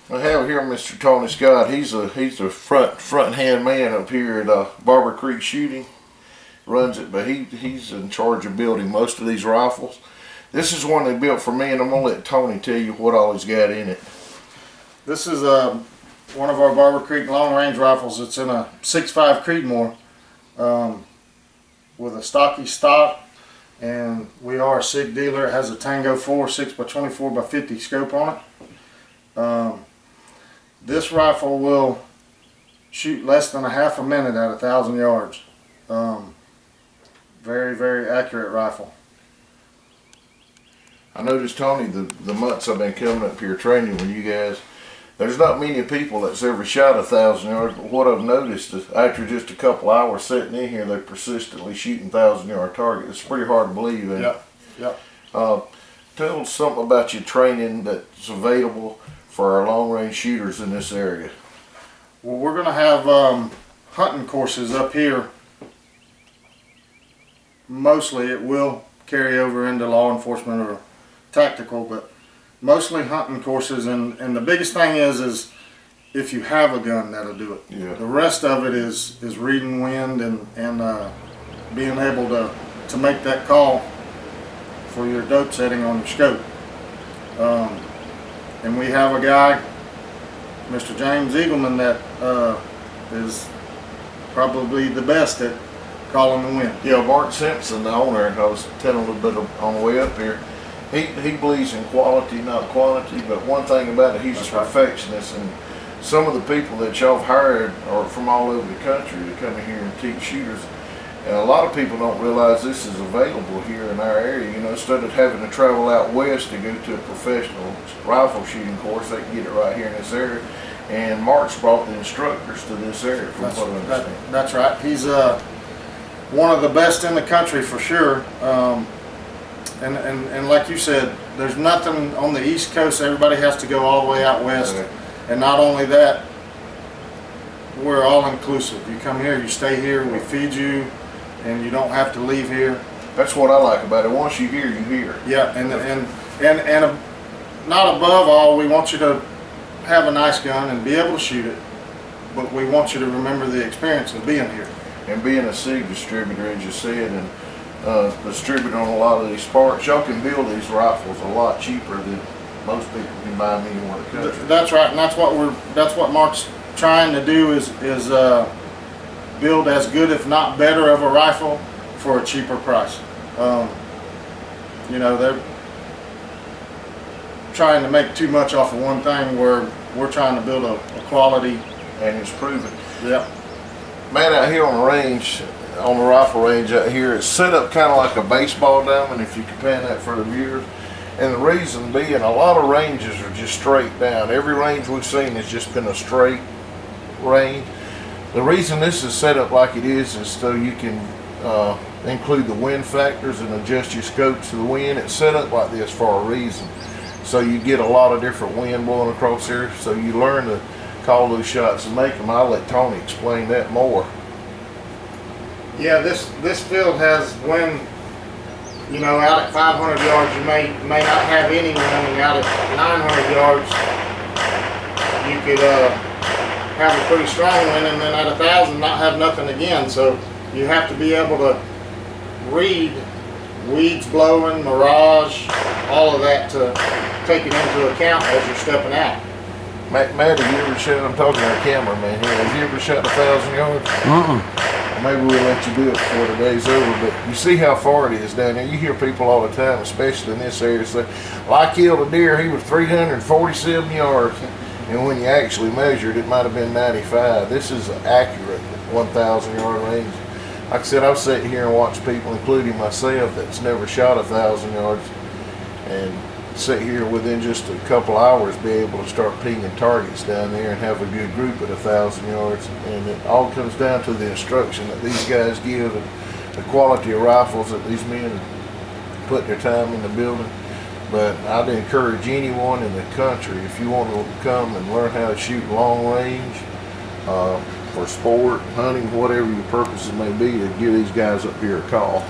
I have here Mr. Tony Scott. He's the front hand man up here at Barbour Creek Shooting. Runs it, but he's in charge of building most of these rifles. This is one they built for me, and I'm gonna let Tony tell you what all he's got in it. This is one of our Barbour Creek long range rifles. It's in a 6.5 Creedmoor with a stocky stock, and we are a SIG dealer. It has a Tango 4 6x24x50 scope on it. This rifle will shoot less than a half a minute at 1,000 yards. Very, very accurate rifle. I noticed, Tony, the months I've been coming up here training with you guys, there's not many people that's ever shot 1,000 yards, but what I've noticed is after just a couple hours sitting in here, they're persistently shooting 1,000-yard targets. It's pretty hard to believe. Yep. Tell us something about your training that's available for our long-range shooters in this area. Well, we're going to have hunting courses up here. Mostly it will carry over into law enforcement or tactical, but mostly hunting courses, and the biggest thing is if you have a gun, that'll do it. Yeah. The rest of it is reading wind and being able to make that call for your dope setting on your scope. And we have a guy, Mr. James Eagleman, that is probably the best at calling the wind. Yeah, Mark Simpson, the owner, I was telling a little bit on the way up here, he believes in quality, not quantity, but one thing about it, he's a perfectionist, and some of the people that y'all have hired are from all over the country to come in here and teach shooters. And a lot of people don't realize this is available here in our area. You know, instead of having to travel out west to go to a professional rifle shooting course, they can get it right here in this area. And Mark's brought the instructors to this area, from what I understand. That's right. He's one of the best in the country for sure. And like you said, there's nothing on the East Coast. Everybody has to go all the way out west. Okay. And not only that, we're all inclusive. You come here, you stay here, we feed you, and you don't have to leave here. That's what I like about it. Once you hear, you hear. Yeah, and not above all, we want you to have a nice gun and be able to shoot it, but we want you to remember the experience of being here. And being a SIG distributor, as you said, and distributing on a lot of these parts, y'all can build these rifles a lot cheaper than most people can buy them anywhere in the country. That's right, and that's what Mark's trying to do is build as good, if not better, of a rifle for a cheaper price. You know, they're trying to make too much off of one thing, where we're trying to build a quality. And it's proven. Yep. Man, out here on the range, on the rifle range out here, it's set up kind of like a baseball diamond, if you can pan that for the viewers. And the reason being, a lot of ranges are just straight down. Every range we've seen has just been a straight range. The reason this is set up like it is so you can include the wind factors and adjust your scopes to the wind. It's set up like this for a reason. So you get a lot of different wind blowing across here, so you learn to call those shots and make them. I'll let Tony explain that more. Yeah, this field has wind, you know, out at 500 yards you may not have any wind, and out at 900 yards you could have a pretty strong wind, and then at 1,000 not have nothing again. So you have to be able to read weeds blowing, mirage, all of that to take it into account as you're stepping out. Matt, have you ever shot, I'm talking to our cameraman here, have you ever shot 1,000 yards? Maybe we'll let you do it before the day's over, but you see how far it is down there. You hear people all the time, especially in this area, say, well, I killed a deer, he was 347 yards. And when you actually measured, it might have been 95. This is an accurate 1,000 yard range. Like I said, I've sat here and watched people, including myself, that's never shot 1,000 yards, and sit here within just a couple hours be able to start pinging targets down there and have a good group at 1,000 yards. And it all comes down to the instruction that these guys give and the quality of rifles that these men put their time into building. But I'd encourage anyone in the country, if you want to come and learn how to shoot long range for sport, hunting, whatever your purposes may be, to give these guys up here a call.